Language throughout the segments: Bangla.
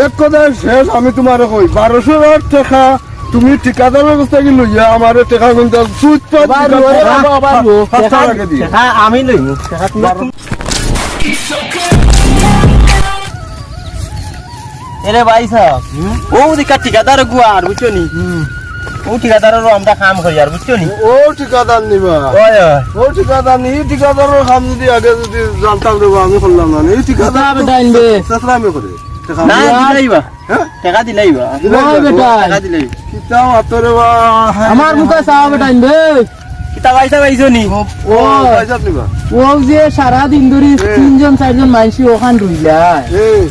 এক কথায় শেষ আমি তোমার কই 1200 টাকা তুমি ঠিকাদার ব্যবস্থা কি লইয়া আমার টাকা কিন্তু আমি লইব এরে ভাই সাহেব ও দিকা ঠিকাদার গুয়ার বুঝছো নি ও ঠিকাদারেরও আমরা কাম করি আর বুঝছো নি ও ঠিকাদার নিবা ও ঠিকাদার নি ঠিকাদারের কাম যদি আগে যদি জানতাম রে আমি করলাম না এই ঠিকাদার ডাইনবে সাসরামে করে না দিলাইবা হ্যাঁ টাকা দিলাইবা ওই বেটা টাকা দিলাই কিতাও আতরে বা আমার মুখে সাহেব ডাইনবে কিতা পয়সা পাইছো নি ও পয়সা নিবা ও যে সারা দিন ধরে তিনজন চারজন মানুষ ওখান রইলা এই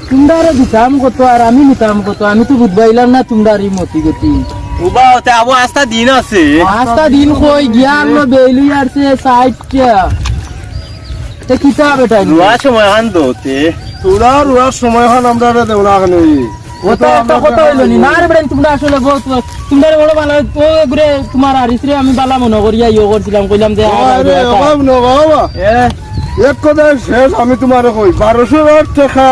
তোমরা দিতাম কত আর আমি নিতাম কত আমি তো বুঝবাইলাম না তোমরা এই মতি গতি উবা ওতে আবো আস্তা দিন আছে পাঁচটা দিন কই গিয়া আমরা বেলুই আসছে সাইডটা তে কিতা বেটা রুয়া সময় হান দোতে তোরা রুয়ার সময়খান আমরা দেব না কেন ও তো একটা কথা হইলো নি না রে বেটা তোমরা আসলে বহুত তোমরা বড় ভালো ও ঘুরে তোমার আরিসরে আমি বালা মনে করিয়া ইয়ে করছিলাম কইলাম যে আরে অভাব না বাবা এক কথায় শেষ আমি তোমার কই 1200 টাকা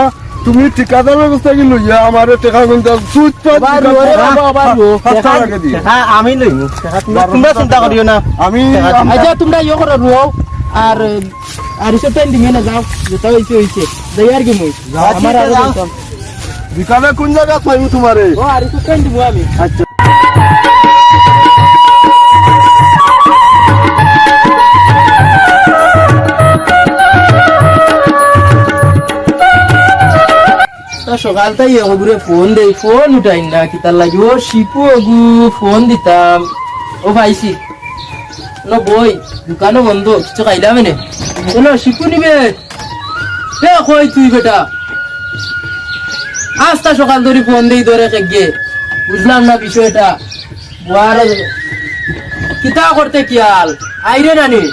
তুমি ঠিকাদার ব্যবস্থা কি লইয়া আমার টাকা কিন্তু আমি লইব তোমরা চিন্তা করিও না আমি আচ্ছা তোমরা ইয়ে করো রুও আর আরিসর টাইম দিমে না যাও যেটা হইছে দেই আর কি মই আমার আর বিকালে কোন জায়গা পাইবো তোমারে ও আরিসর টাইম দিব আমি আচ্ছা সকালটাই ওগুলো ফোন দেই ফোন উঠাই না কি তার লাগি ও শিপু ওগু ফোন দিতাম ও ভাইছি বই দোকানও বন্ধ কিছু খাইলাম এনে চলো শিপু নিবে কই তুই বেটা আস্তা সকাল ধরে ফোন দেই ধরে গে বুঝলাম না বিষয়টা আর কিতা করতে কি হাল আইরে নানি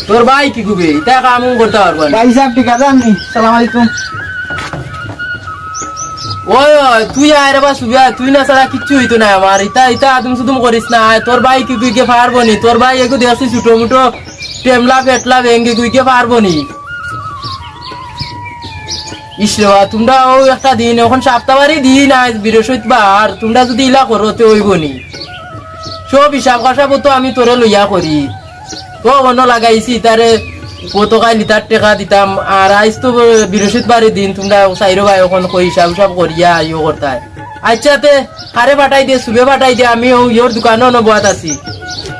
তোর ভাই কি গুবে এটা কাম করতে পারবো ভাই সাহেব ঠিকাদার আমি সালাম আলাইকুম ওই তুই আয় রে বা সুবিয়া তুই না ছাড়া কিচ্ছু হইতো না আমার ইতা ইতা আদম সুদম করিস না তোর ভাই কি গুইকে পারবো নি তোর ভাই এগু দেখছি ছোট মোটো টেমলা পেটলা ভেঙ্গে গুইকে পারবো নি ইসরা তোমরা ও একটা দিন এখন সপ্তাহবারই দিন আজ বৃহস্পতিবার তোমরা যদি ইলা করো তো হইব নি সব হিসাব কষাবো তো আমি তোরে লইয়া করি তো অন্য লাগাইছি তারে কতকায় লিটার টাকা দিতাম আর আজ তো বৃহস্পতিবারের দিন তোমরা চাইরো ভাই এখন কই হিসাব সব করিয়া ইয়ে করতাই আচ্ছা তে হারে পাঠাই দিয়ে সুবে পাঠাই দিয়ে আমি ইয়োর দোকানও নবাত আছি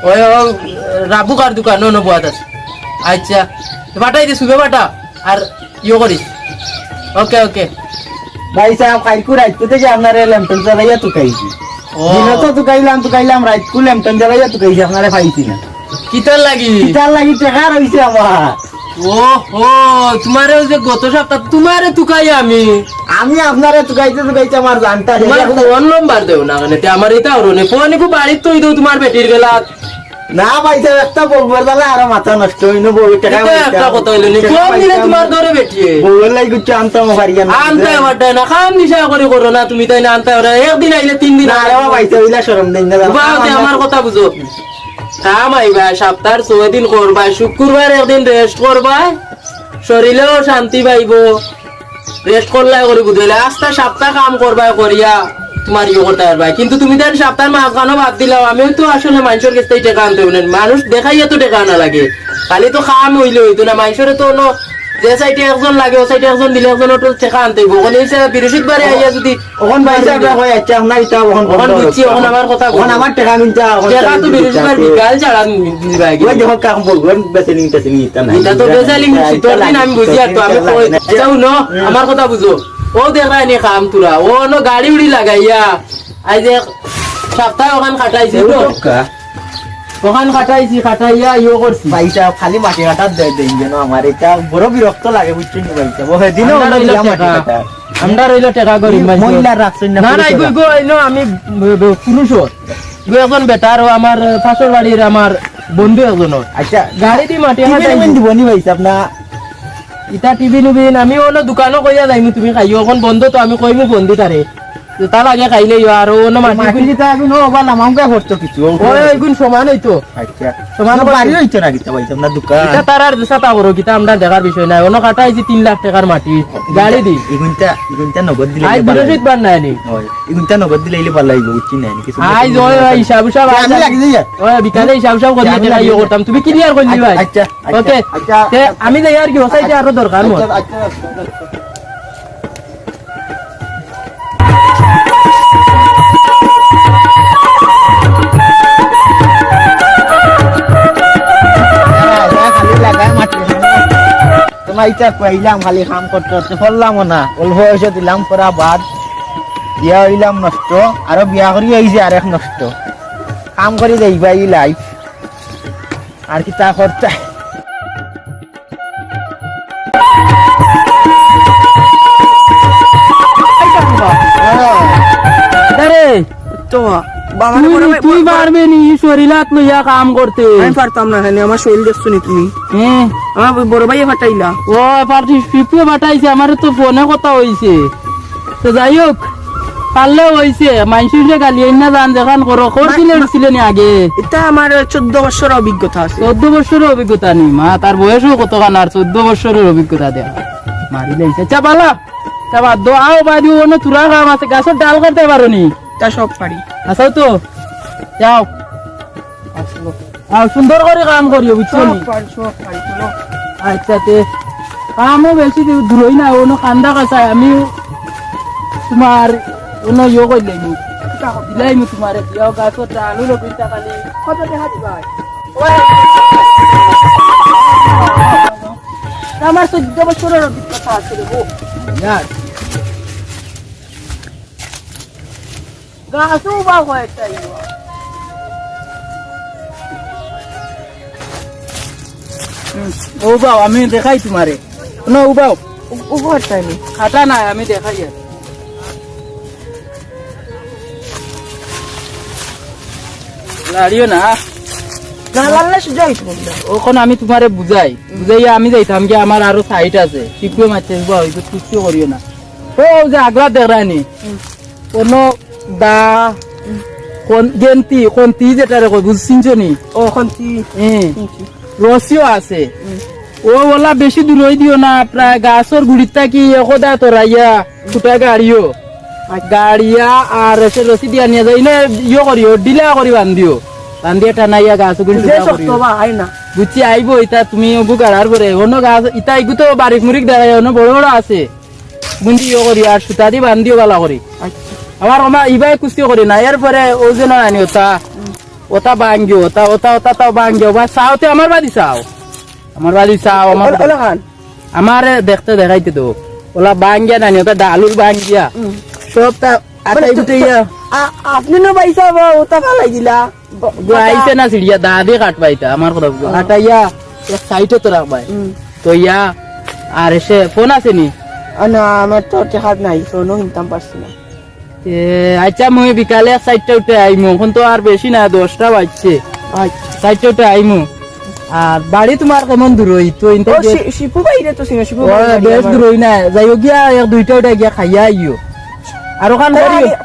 ওই রাবুকার দোকানও নবাত আছি আচ্ছা পাঠাই দিয়ে সুবে পাঠা আর ইয়ে করিস ওকে ওকে ভাই সাহেব কালকু রাইতো থেকে আপনার ল্যাম্পটন জ্বালাইয়া তুকাইছি দিনে তো তুকাইলাম রাইতকু ল্যাম্পটন জ্বালাইয়া তুকাইছি আপনারে পাইছি না কিতার লাগি কিতার লাগি টাকা রইছে আমার ও ও তোমারে যে গত সপ্তাহ তোমারে তুকাই আমি আপনারে তুকাইতে আমার জানতা তোমার ফোন নাম্বার দেও না মানে আমার এটা ওরনে ফোন কো বাড়ি তুই দেও তোমার বেটির গলা না ভাই সাহেব একটা বলবার দালা আর মাথা নষ্ট হইনো বউ টাকা একটা কথা হইলো নি ফোন দিলে তোমার ধরে বেটিয়ে বউর লাগি কিছু আনতাম পারিয়া না আনতে বাটা না খাম নিশা করে করো না তুমি তাই না আনতে ওরা একদিন আইলে 3 দিন না রে ভাই সাহেব ইলা শরম দেন না বাবা আমার কথা বুঝো কাম আইবা সপ্তাহ 6 দিন করবা শুক্রবার একদিন রেস্ট করবা শরীরেও শান্তি পাইবো রেস্ট করলাই করে বুঝলে আস্তা সপ্তাহ কাম করবা করিয়া তোমার ইয়ে করতে পারবা কিন্তু তুমি তো সপ্তাহ মাঝখানে বাদ দিলাও আমিও তো আসলে মানুষের কাছ থেকে টাকা আনতে হবে না মানুষ দেখাইয়া তো টাকা আনা লাগে খালি তো কাম হইলে হইতো না মানুষের তো যে সাইডে একজন লাগে ও সাইডে একজন দিলে একজন তো টাকা আনতে হইব ওখানে এসে বৃহস্পতিবারে আইয়া যদি ওখান ভাই সাহেব কয় আচ্ছা আপনার এটা ওখান বুঝছি ওখান আমার কথা ওখান আমার টাকা মিলতা টাকা তো বৃহস্পতিবার বিকাল ছাড়া দিবা ওই দেখো কাম বলবেন বেশি নিতে না এটা তো বেজালি মুছি তোর দিন আমি বুঝি আর তো আমি কই যাও ন আমার কথা বুঝো ও দেখাই নি কাম তুরা ও ন গাড়ি উড়ি লাগাইয়া আই যে সপ্তাহ ওখান কাটাইছি তো ওখান কাটাইয়া ইয়ে করছি ভাই সাহেব খালি মাটি কাটার দেয় দেন যেন আমার এটা বড় বিরক্ত লাগে বুঝছেন ভাই সাহেব ও সেদিনও মাটি কাটা আমরা রইল টাকা করি মহিলা রাখছেন না না গই গই ন আমি পুরুষ গই এখন বেটার আমার পাশের বাড়ির আমার বন্ধু একজন আচ্ছা গাড়ি দি মাটি কাটাই দিবনি ভাই সাহেব না ইটা টিভি নিবিন আমি ওনো দোকানও কইয়া যাইমু তুমি খাইও এখন বন্ধ তো আমি কইমু বন্ধু তারে তা লাগে খাইলে আর অন্য মাটি মাটি দিতে এখন ওবা নামামকা করতো কিছু ওই এগুন সমান হইতো আচ্ছা সমান সমান বাড়ি হইতো না কিতা পাইতাম না দোকান এটা তার আর সাতা করো কিতা আমরা দেখার বিষয় নাই অন্য কাটা হয়েছে 3 লাখ টাকার মাটি গাড়ি দি এগুনটা নগদ দিলে আজ বিরোধিত বার নাই নি হয় এগুনটা নগদ দিলে ইলে ভালো লাগবে বুঝছি না কিছু আজ ওই হিসাব হিসাব আমি লাগি যাই ওই বিকালে হিসাব হিসাব করে টাকা ইয়ে করতাম তুমি ক্লিয়ার করে দিবা আচ্ছা ওকে আচ্ছা তে আমি যাই আর কি হসাই যে আরো দরকার মোর আচ্ছা খালি লাগাই মাটি তোমার ইচ্ছা কইলাম খালি কাম করতে করতে ফললাম না অল্প বয়সে দিলাম করা বাদ বিয়া হইলাম নষ্ট আরো বিয়া করি হয়েছে আর এক নষ্ট কাম করি দেখবা এই লাইফ আর কি তা করতে আরে তো বাবার তুই বড় তুই পারবে নি শরীরাত লইয়া কাম করতে আমি পারতাম না এখানে আমার শরীর দেখছো নি তুমি হ্যাঁ আমার বড় ভাইয়ে ফাটাইলা ও পার্টি পিপে বাটাইছে আমার তো ফোনে কথা হইছে তো যাই হোক পারলে হইছে মাইসুরে গালি না জান দেখান করো করছিলে নি আগে এটা আমার 14 বছরের অভিজ্ঞতা আছে 14 বছরের অভিজ্ঞতা নি মা তার বয়সও কত খান আর 14 বছরের অভিজ্ঞতা দেয়া মারি লাইছে চাপালা চাপা দো আও বাদি ওনো তুরা কাম আছে গাছের ডাল কাটতে পারো নি তা সব পারি আসাও তো যাও আর সুন্দর করে কাম করিও বুঝছো নি সব পারি চলো আচ্ছা তে কামও বেশি দূরই না ওনো কান্দা কাছায় আমি তোমার ওনো ইয়ে করলে নি দিলাই মু তোমার দিও গাছত আলু লবিটা খালি কত টাকা দিবা আমার 14 বছরের অভিজ্ঞতা আছে রে গো ইয়ার গাছও বা হয় তাই ও বাও আমি দেখাই তোমারে না ও বাও উপহার চাইনি খাটা না আমি দেখাই আর লাড়িও না না লাল্লা সুজাই তুমি ওখানে আমি তোমারে বুঝাইয়া আমি যাইতাম কি আমার আরো সাইট আছে শিখবে মারতে হইতো কিছু করিও না ও যে আগলা দেখায়নি কোনো দা কোনটি যেটা রে বুঝছিস নি ও খন্তি রসিও আছে ও বলা বেশি দূর হই দিও না প্রায় গাছর গুড়িটা কি একদা তোরাইয়া ফুটা গাড়িও গাড়িয়া আর সে রসি দিয়া নিয়ে যাই না ইয়ে করিও ডিলা করি বান্ধিও বান্ধিয়া টানাইয়া গাছ যে শক্ত বা আই না বুঝছি আইবো ইতা তুমি ওগু গাড়ার পরে অন্য গাছ ইতা এগু তো বারিক মুরিক দেখায় অন্য বড় বড় আছে বুন্দি ইয়ে করি আর সুতা দি বান্ধিও গালা করি আচ্ছা আমার ইবাই কুস্তি করি না এরপরে ওজন আনি ওটা বাঙ্গিও ওটা তাও বাঙ্গিও বা চাওতে আমার বাড়ি চাও ওলা খান আমার দেখতে দেখাইতে তো ওলা বাঙ্গিয়া নানি ওটা ডালুর বাঙ্গিয়া সব তা আটাই গুটে আপনি না পয়সা ওটা ফালাই দিলা আইছে না সিড়িয়া দাদি কাটবাইতা আমার কথা আটাইয়া এক সাইটে তো রাখবাই তো ইয়া আর এসে ফোন আছে নি না আমার তো টাকা নাই সোনো কিনতাম পারছি না আচ্ছা মুই বিকালে 4টা উঠে আইমু এখন তো আর বেশি না 10টা বাজছে 4টা উঠে আইমু আর বাড়ি তোমার কেমন দূর হই তো ও শিপু বাইরে তো সিনা শিপু বেশ দূর হই না যাইও গিয়া 1-2টা উঠে গিয়া খাইয়া আইও আর ওখান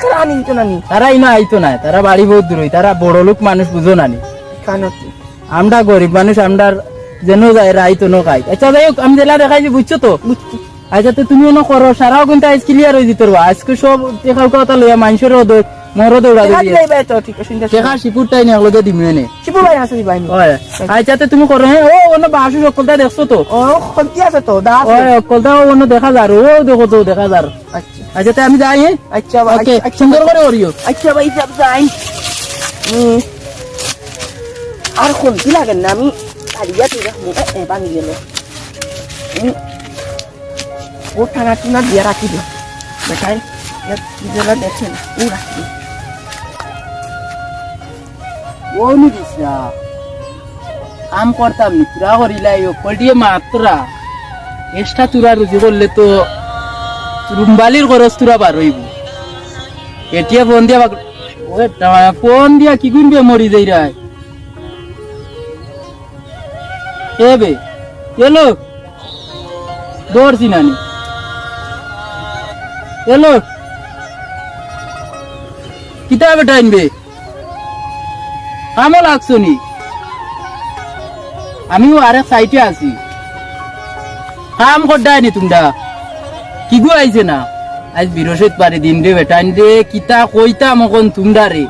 কানি তো নানি তারা ইনো আইতো না তারা বাড়ি বহুত দূর হই তারা বড় লোক মানুষ বুঝো নানি কানতি আমরা গরিব মানুষ আমরা যেন যাই রাইতো নো খাই আচ্ছা যাই হোক আমি জেলা দেখাইছি বুঝছো তো আচ্ছা তো তুমি অন্য করো সারাও কিন্তু আজ ক্লিয়ার হয়ে যেত আজকে সব দেখাও কথা লইয়া মানুষের মরো দৌড়া দেখা শিপুরটাই নিয়ে লগে দিমি এনে শিপু ভাই আছে ভাই আচ্ছা তো তুমি করো হ্যাঁ ও অন্য বাসু সকলটা দেখছো তো ও খন্তি আছে তো দা ও সকলটা অন্য দেখা যার ও দেখো তো দেখা যার আচ্ছা আচ্ছা তো আমি যাই আচ্ছা ভাই ওকে সুন্দর করে করিও আচ্ছা ভাই সব যাই আর খন্তি লাগে না আমি আরিয়া তুই মুখে বানি গেল ও টানা টুনা দিয়ে রাখি দিও দেখাই যেটা দেখেন ও রাখি ও নি দিছা কাম করতাম নি তুরা করিলাই কটিয়ে মাত্রা এক্সট্রা তুরা রুজি করলে তো রুমবালির খরচ তুরা বার হইব এটিয়া ফোন দিয়া ফোন দিয়া কি গুনবে মরি যাই রায় এবে এলো দৌড়ছি নানি এলো কিতা বেটা আনবে কামও লাগছো নি আমিও আরেক সাইটে আছি কাম করদাই নি তোমরা কি গো আইছে না আজ বৃহস্পতিবারে দিন রে বেটা আনবে কিতা কইতাম এখন তোমরা রে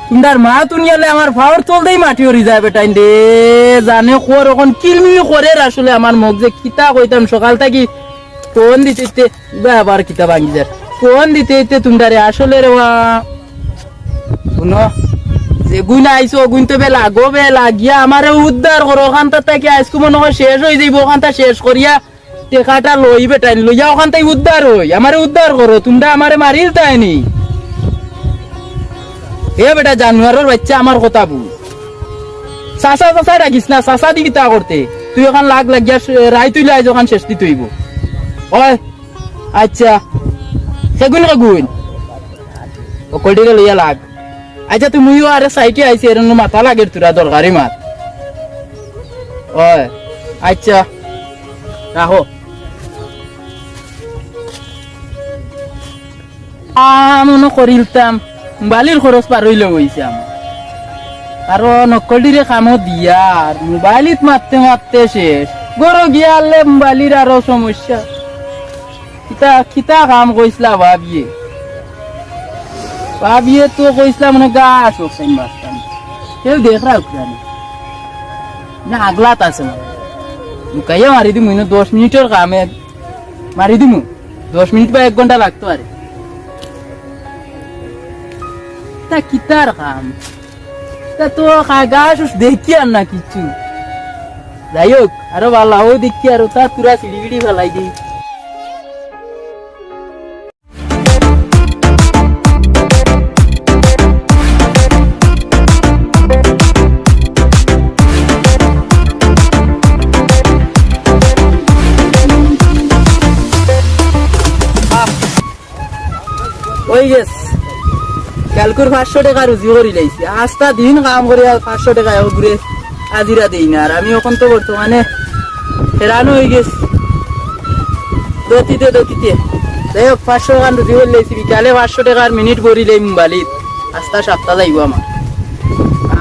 তোমরার মা তুনিয়ালে আমার ফাওয়ার চলতেই মাটি হরি যায় বেটাইন রে জানে খোর এখন কিলমি করে আসলে আমার মুখ যে কিতা কইতাম সকাল থেকে ফোন দিতে আবার কিতা ভাঙি যায় ফোন দিতে তোমরা রে আসলে রে শুনো যে গুণ আইসো গুণ তো বেলা গোবে লাগিয়া আমারে উদ্ধার করো ওখানটা থেকে আজকে মনে হয় শেষ হয়ে যাইব ওখানটা শেষ করিয়া টেকাটা লই বেটাইন লইয়া ওখান থেকে উদ্ধার হই আমারে উদ্ধার করো তোমরা আমারে মারিল তাইনি এ বেটা জানুয়ারের বাচ্চা আমার কথা বুঝ চাষা চাষা রাখিস না চাষা দি কিতা করতে তুই ওখান লাগিয়া রায় তুইলে আজ ওখান শেষ দিতে হইব ওই আচ্ছা সেগুন গুণ ও কলটিকে লইয়া লাগ আচ্ছা তুমিও আরে সাইটে আইছি এর মাথা লাগে তোরা দরকারি মাত ওই আচ্ছা রাখো মনে করিলতাম মোবাইলের খরচ পার হইলে হয়েছে আমার কারণ নকলিরে কামও দিয়া আর মোবাইলত মারতে মারতে শেষ গরো গিয়ালে মোবাইলের আরো সমস্যা কিতা কিতা কাম কইসলা ভাবিয়ে তো কইসলা মানে গাছ হোকসাইন বাস্তাম কেউ দেখ রাখলানি না আগলাত আছে মানে লুকাইয়া মারি দিমু 10 মিনিটের কামে মারি দিমু 10 মিনিট বা 1 ঘন্টা লাগতো আরে তা কিতার কাম তা তো গাছ দেখি আর না কিছু যাই হোক আরো ভালো দেখি আর তা পুরা সিঁড়ি ফেলাই দিই ওই গেস ক্যালকুর 500 টাকা রুজি করি লাইছি আজটা দিন কাম করে 500 টাকা ঘুরে আজিরা দেই না আর আমি এখন তো বর্তমানে হেরানো হয়ে গেছি দতিতে যাই হোক 500 টাকা রুজি করে লাইছি বিকালে 500 টাকার মিনিট করিলেই মোবাইলত আজটা সপ্তাহ যাইব আমার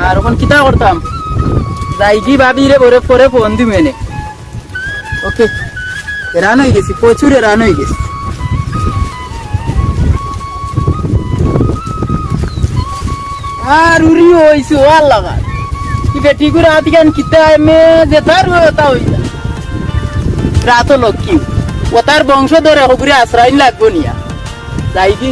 আর এখন কিতা করতাম যাই কি ভাবি রে পরে ফোন দিম এনে ওকে হেরানো হয়ে গেছি প্রচুর হেরানো হয়ে গেছি আর উরি হইছে ওয়াল লাগা কি বেটি করে আতি গান কিতা মে যেতার হতা হইতা রাত লক্ষ্মী ওতার বংশ ধরে হগুরে আশ্রয় লাগবো নিয়া যাই কি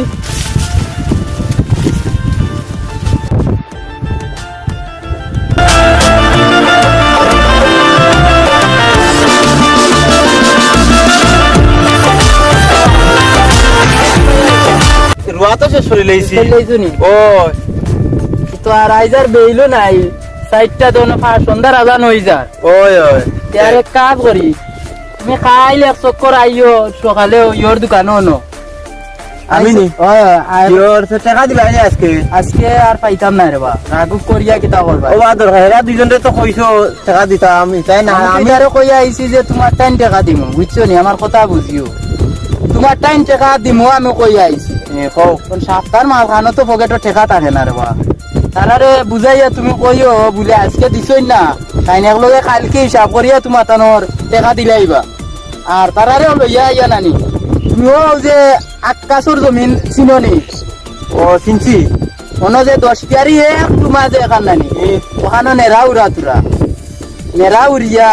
রুয়া তো শেষ করে লইছি ও তো আর আইজার বেইলো নাই সাইডটা দোন সন্ধ্যার আজান হই যার ওই ওই তার এক কাজ করি তুমি খাইলে এক চক্কর আইও সকালে ইয়োর দোকান নো আমি নি ইয়োর টাকা দিবা নি আজকে আর পাইতাম না রে বা রাগু করিয়া কিতা করবা ও বা দরকার এরা দুইজনে তো কইছো টাকা দিতাম তাই না আমি আরো কইয়া আইছি যে তোমার 10 টাকা দিমু বুঝছো নি আমার কথা বুঝিও তোমার 10 টাকা দিমু আমি কইয়া আইছি কোন সপ্তাহের মাল খানো তো পকেটে টাকা থাকে না রে বা তারারে বুঝাইয়া তুমি কইও বলে আজকে দিছই না তাই না লগে কালকে হিসাব করিয়া তোমার তানোর টাকা দিলাইবা আর তারারে লইয়া আইয়া নানি তুমিও যে আকাশের জমিন চিননি ও চিনছি মনে যে 10 টিয়ারি এক তোমার যে এখান নানি ওখানে নেরাউরা তুরা নেরাউরিয়া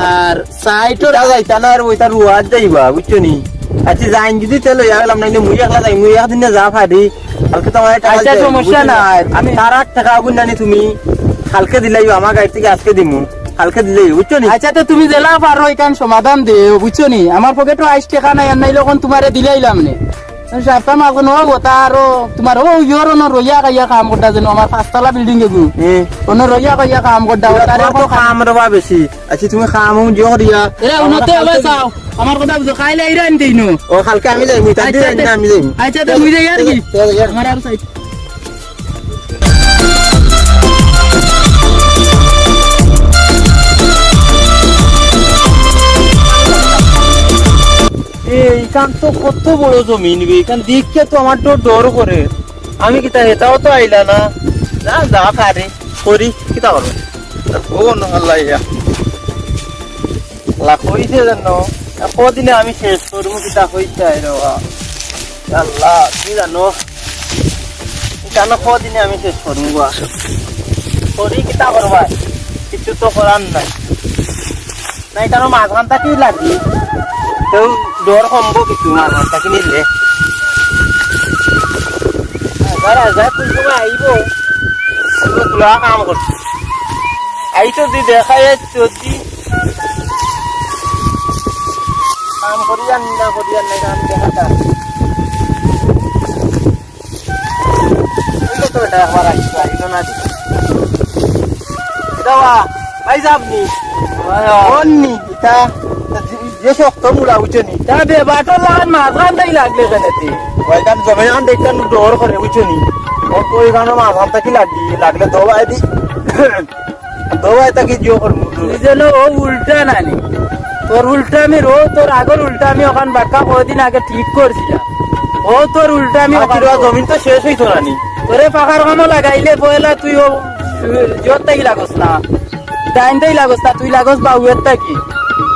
আর সাইটর যাইতা না আর ওইটা রুয়া যাইবা বুঝছো নি আচ্ছা যাইন যদি তেল হইয়া গেলাম না মুই একলা যাই মুই একদিন যা ফাড়ি কালকে তো আমার টাকা সমস্যা নাই আমি 8 টাকা আগুন জানি তুমি কালকে দিলাইও আমার গাড়ি থেকে আজকে দিমু কালকে দিলাই বুঝছো নি আচ্ছা তো তুমি জেলা পারো এখান সমাধান দে বুঝছো নি আমার পকেটে 20 টাকা নাই আর নাইলে কোন তোমারে দিলাইলাম নে সপ্তাহ মাগো নো গোটা আর তোমার ও ইয়োর ন রইয়া গাইয়া কাম করতা যেন আমার 5 তলা বিল্ডিং এগু কোন রইয়া গাইয়া কাম করতা তারে তো কাম রবা বেশি আচ্ছা তুমি কামও দিও দিয়া এরা উনতে হবে চাও আমার কথা বুঝো খাইলে আইরান দেইনো ও কালকে আমি যাই মুই তাই না আমি যাই আচ্ছা তো মুই যাই আর কি আমার আর সাইড এই এইখান তো কত বড় জমিন বে, এইখান দেখে তো আমার তো ডর করে। আমি কিতা এটাও তো আইলা না, যা যা পারে করি, কিতা করবো। ও আল্লাহ ইয়া লাখ হইছে জানো, কদিনে আমি শেষ করবো, কিতা হইছে রে আল্লাহ, কি জানো জানো কদিনে আমি শেষ করবো গা। করি কিতা করবা, কিছু তো করার নাই। নাই কারণ মাছ ঘন্টা কি লাগি তো ডর কমবো কিছু, মাছ ঘন্টা কি নিলে কোন সময় আইব তোলা কাম করছি। আইতো দি দেখাই যদি কাম করিয়ান না করিয়ান নাই কাম দেখাটা তো এটা আমার আসছে আইতো না দাওয়া ভাই যাবনি অন্নি এটা যে শক্ত মুড়া বুঝছনি তা বে বাটো লাগান মাঝখান তাই লাগলে কেনেতে ওইখান জমিন দেখতাম ডর করে বুঝছনি ও তো ওইখানে মাঝখান তাকি লাগলে দবাই দি দবাই তাকি জিও করবো। তুই যেন ও উল্টা নানি, তোর উল্টা আমি তোর আগের উল্টা আমি ওখান বাক্কা কদিন আগে ঠিক করছিলাম। ও তোর উল্টা আমি জমিন তো শেষ হইতো নানি, তোরে পাখার কামও লাগাইলে পয়লা তুই ও জোর তাই লাগস না, ডাইন তাই লাগস না, তুই লাগস বা উয়ের তাকি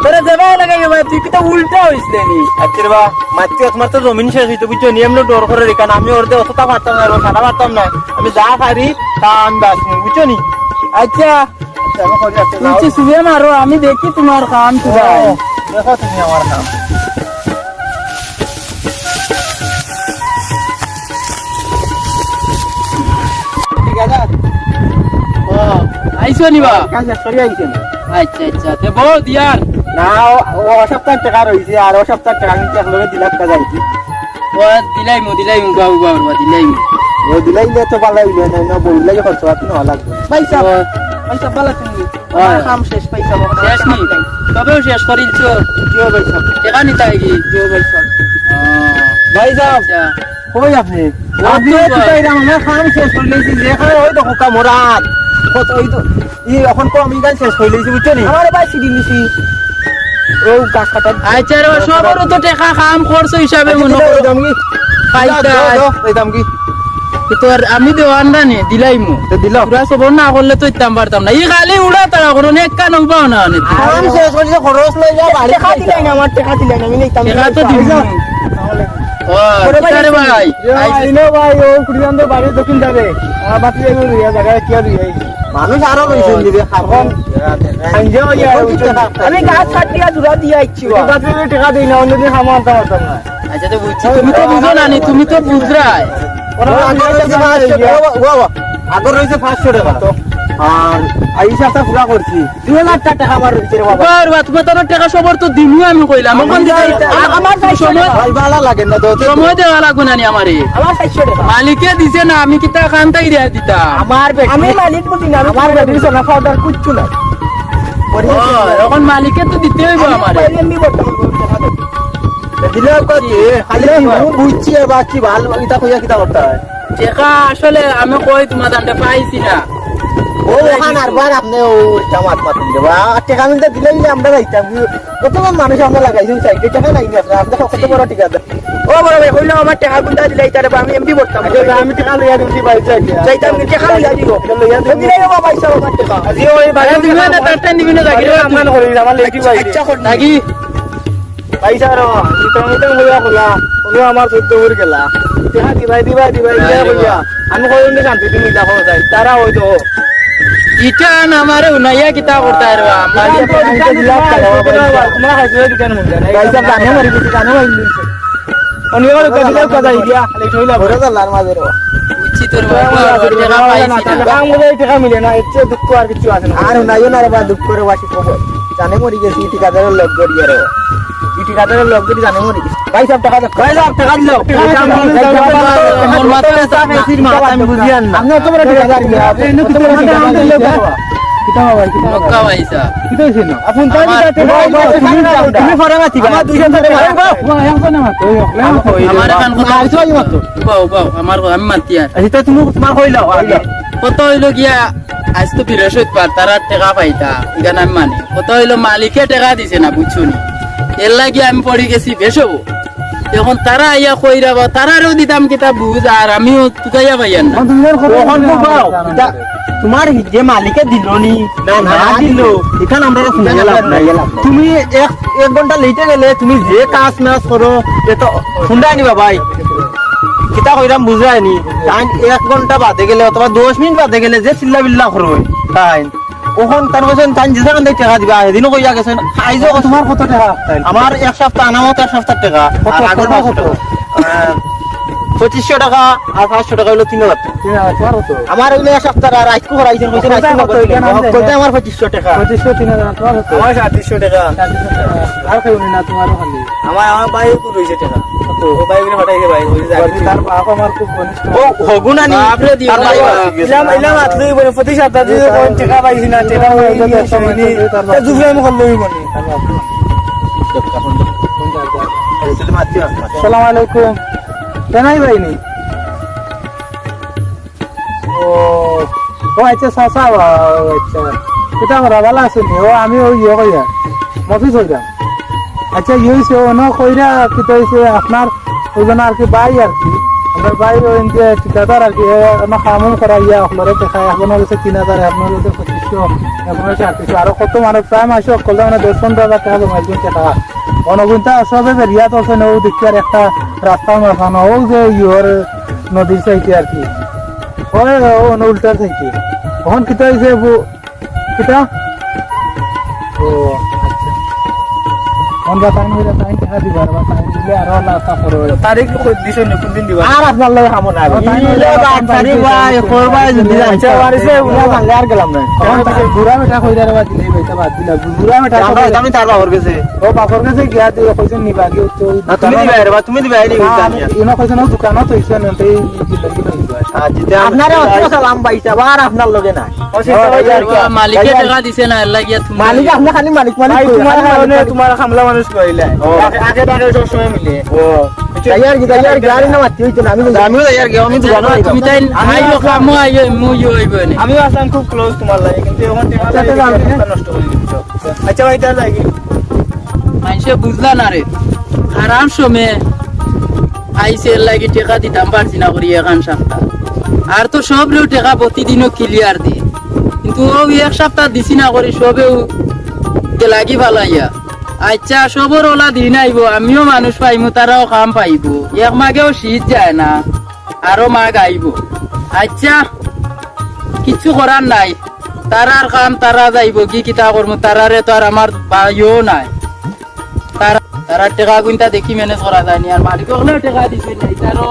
তোরে দেবাই লাগাই তুই কিতা উল্টা হইসলে নি। আচ্ছা বা মাতি তোমার তো জমিন শেষ হইতো বুঝছো নি, এমনি ডর করে রে, কারণ আমি ওরতে অতটা পারতাম না, সারা পারতাম না, আমি যা পারি তা আমি বাঁচবো বুঝছো নি। আচ্ছা আমি করি আচ্ছা যাও। তুই শুয়ে মারো, আমি দেখি তোমার কাম ও, দেখো তুমি আমার কাম। ঠিক আছে ও আইসো নিবা। কাজ শেষ করি আইছেন আচ্ছা আচ্ছা দেব দিয়ার না, ও সপ্তাহ টাকা রয়েছে, আর ও সপ্তাহ টাকা আমি একলগে 2 লাখ টাকা আইছি। ও দিলাইমু বাবু বাবা দিলাইমু। ও দিলাইলে তো ভালো হইলো না, না বই লাগে খরচ আপনি হওয়া লাগবে। পয়সা ও, পয়সা বলা তুমি হ্যাঁ। কাম শেষ পয়সা শেষ নি তবেও শেষ করিলছো জিও ভাই সাহেব, টাকা নিতে আইগি। জিও ভাই সাহেব। ও, ভাই সাহেব আচ্ছা কই আপনি? আমি আপনি তো তো তাইরা আমার কাম শেষ করে লইছি, যেখানে ওই তো হুকা মোরাদ কত ওই তো এখন তো আমি গান শেষ করে লইছি বুঝছো নি। আমার ভাই সিডি নিছি ও গাছ কাটার আচ্ছা রে সবরও তো টাকা কাম খরচ হিসাবে মনে করো দাম কি পাইতা এই দাম কি তোর আমি দেওয়ান না নে দিলাইমু তো দিল পুরা সবর না করলে তো ইতাম পারতাম না। ই খালি উড়া তারা করো এক কান পাও না নে কাম শেষ করে খরচ লই যা বাড়ি টাকা দিলেন আমার টাকা দিলেন আমি নিতাম টাকা তো দিব। ও আরে ভাই আইনো ভাই ও কুড়িয়ান তো বাড়ি দক্ষিণ যাবে আর বাকি এগুলো রিয়া জায়গায় কি আর রিয়া মানুষ আরো রইছেন দিবে খাবন আইজো ইয়া আমি গাছ কাটিয়া দূরা দিয়ে আইছি বাকি টাকা দেই না অন্যদিন খামা আনতে পারতাম না। আচ্ছা তো বুঝছি তুমি তো বুঝো না নি, তুমি তো বুঝরাই আগর রয়েছে 500 টাকা তো, আর আইসাটা পুরা করছি 2000 টাকা আমার রয়েছে রে বাবা। বাবা তুমি তো টাকা সবর তো দিমু আমি কইলাম এখন আমার সময় ভাই ভালো লাগে না তো সময় দেওয়া লাগবে না নি আমারে, আমার 500 টাকা মালিকে দিছে না, আমি কিতা খানতাই দিয়া দিতাম। আমার আমি মালিক বুঝি না আমার বেটি সোনা পাউডার কুচ্ছু না ও, এখন মালিকে তো দিতে হইব আমারে। আমি বর্তমান টাকা দেব দিলে কত খালি বুঝছি বাকি ভালো এটা কইয়া কিটা করতে হয় টাকা আসলে আমি কই তোমার দান্ডে পাইছি না। ও ওখান আর বার আপনি ও জামাত মাতিন দেবা টাকা মিলতে দিলে আমরা যাইতাম কত মানুষ আমরা লাগাইছি সাইডে টাকা নাই আপনার আপনি কত বড় টাকা দেন ও বড় ভাই কইলো আমার টাকা গুন্ডা দিলাই তারে আমি এমপি বর্তমান আমি টাকা লইয়া দিছি ভাই যাইতাম টাকা লইয়া দিব লইয়া দিলাই বাবা পয়সা আমার টাকা আজি ওই আরে দিবে না তারটা নিবি না জাগিরে আমরা করি আমার লেখি ভাই আচ্ছা কর নাকি পয়সা রে তুমি লইয়া কইয়া তুমি আমার 14 উর গেলা টাকা দিবাই কইয়া আমি কই না শান্তি তুমি দেখো যাই তারা ওই তো ইটা না আমারে উনাইয়া কিতা করতা রে মালিক তোমরা খাইছো দোকান মধ্যে গাইছা গানে মারি দিছি গানে মারি দিছি অনিবার কদিলা কথা ইয়া খালি ঠইলা ভরে দালার মাঝে রে বুঝছি তোর বাবা টাকা পাইছি না। টাকা মুলে টাকা মিলে না এতে দুঃখ আর কিছু আছে না আর নাইও না রে বা দুঃখ করে বাসি কবে জানে মরি গেছি ঠিকাদারের লোক গড়িয়া রে ঠিকাদারের লোক গড়ি জানে মরি গেছি ভাই সব টাকা দাও ভাই সব টাকা দিলো আমার মাথায় চাপ ফেসির মাথা আমি বুঝিয়ান না আপনি তো বড় ঠিকাদার কি আপনি তো বড় ঠিকাদার কিটা ভাই কিটা মক্কা পয়সা কিটা হইছে না আপনি তাই তুমি ফরামাতি আমার 200 টাকা ভাই এখন না তো আমার কান কথা বাও বাও আমার আমি মাতি আর আচ্ছা তুমি তোমার কইলাও আগে কত হইলো গিয়া আজ তো বৃহস্পতিবার তারা টাকা পাইতা এখানে আমি মানি কত হইলো মালিকে টাকা দিছে না বুঝছো নি এর লাগি আমি পড়ে গেছি বেশবো এখন তারা আইয়া কইরা বা তারারও দিতাম কিতাব বুঝ আর আমিও তুকাইয়া পাইয়ান না তখন বুঝাও তোমার যে মালিকে দিল নি না দিল এখানে আমরা শুনে গেলাম তুমি এক ঘন্টা লেটে গেলে তুমি যে কাজ ম্যাচ করো এ তো শুনতে নিবা ভাই কিতা কইরাম বুঝাই নি তাই 1 ঘন্টা বাদে গেলে অথবা 10 মিনিট বাদে গেলে যে চিল্লা বিল্লা করবে তাই ওখান তার বলছেন তাই যে সেখান থেকে টাকা দিবা এদিনও কইয়া গেছেন আইজো তোমার কত টাকা আমার 1 সপ্তাহ আনামত 1 সপ্তাহ টাকা আর আগের মাস কত 2500 টাকা আর 500 টাকা হলো 3000 আমার হইলো 1 সপ্তাহ আর আজকে করাইছেন কইছেন আজকে কইতে আমার 2500 টাকা 2500 3000 তোমার হতো আমার 3700 টাকা আর কেউ না তোমারও খালি আমার ভাই কো রইছে টাকা তো ও ভাই গুলো হটাইছে ভাই ওই যে তার বাপ আমার খুব ঘনিষ্ঠ ও হগুনা নি আপনি দিও না ইলাম আতলই বলে প্রতি সপ্তাহ দিয়ে কোন টাকা পাইছি না টাকা হইলো সমিনি তে দুপুরে আমি করলই বনি আসসালামু আলাইকুম কেনাই ভাইনি ও আচ্ছা সাসা আচ্ছা কিতা করা ভালো আছেন ও আমি ওই ইয়ে কইয়া মফিস হই যাম আচ্ছা ইয়েছে ও ন কইরা কিতা হইছে আপনার ওজন আর কি ভাই আর কি আমার ভাই ওই যে ঠিকাদার আর কি না কামও করা ইয়া আপনারা দেখায় এখন হচ্ছে 3000 আপনার হচ্ছে 2500 এখন হচ্ছে 3800 আরো কত মানুষ প্রায় মাসে কল মানে 10-15 টাকা জমাইছেন টাকা অনগুনটা সবে রিয়াত আছে ও দেখি আর একটা রাস্তা মাখানো ও যে ইয়োর নদীর সাইডে আর কি ওই ও উল্টার সাইডে তখন কিতা হয়েছে কিতা ও আচ্ছা আমরা টাইম হইলে টাইম টাকা দিবার বা টাইম দিলে আরো লাতা করবে তারিখ কই দিছেন কোন দিন দিবা আর আপনার লগে খামো না ইলে বাট তারিখ ভাই করবাই যদি আচ্ছা বাড়িতে উলা ভাঙলে আর গেলাম না তখন তাকে বুড়া বেটা কইরা রে বাদ দিলে বেটা বাদ দিলা বুড়া বেটা আমি তার বাবার কাছে ও বাপর কাছে গিয়া দিয়ে কইছেন নিবা কি তো তুমি দিবা রে তুমি দিবা নি ইনো কইছেন দোকানত হইছে না তাই জিন্দগি হইছে আপনারে অত সালাম পাইছা আর আপনার লগে না মালিকে টাকা দিছে না লাগিয়া তুমি মালিক আপনি খালি মালিক মালিক তোমার কারণে তোমার খামলা মানুষ কইলা আগে আগে সব সময় মিলে ও তাইয়ার গাড়ি না মাতি হইতো না আমিও তাইয়ার গে আমি দোকানে তুমি তাই আইলো কামো আইও মুই হইব নি আমিও আসলাম খুব ক্লোজ তোমার লাগে কিন্তু এখন টাকা নষ্ট করে দিচ্ছ আচ্ছা ভাই তাহলে লাগি মানুষে বুঝলা না রে আরাম সময়ে আইসে লাগি টাকা দিতাম পারছি না করি এখন সপ্তাহ আর তো সব লোক টাকা প্রতিদিনও ক্লিয়ার দি কিন্তু ও 1 সপ্তাহ দিছি না করি সবেও লাগি ভালাইয়া আচ্ছা সবর ওলা দিন আইব আমিও মানুষ পাইমু তারাও কাম পাইব এক মাগেও শীত যায় না আরো মাগ আইব আচ্ছা কিছু করার নাই তারার কাম তারা যাইব কি কিতা করবো তারারে তো আর আমার ভাইও নাই তারা টাকা গুনটা দেখি ম্যানেজ করা যায়নি আর মালিক টাকা দিছে নাই তারও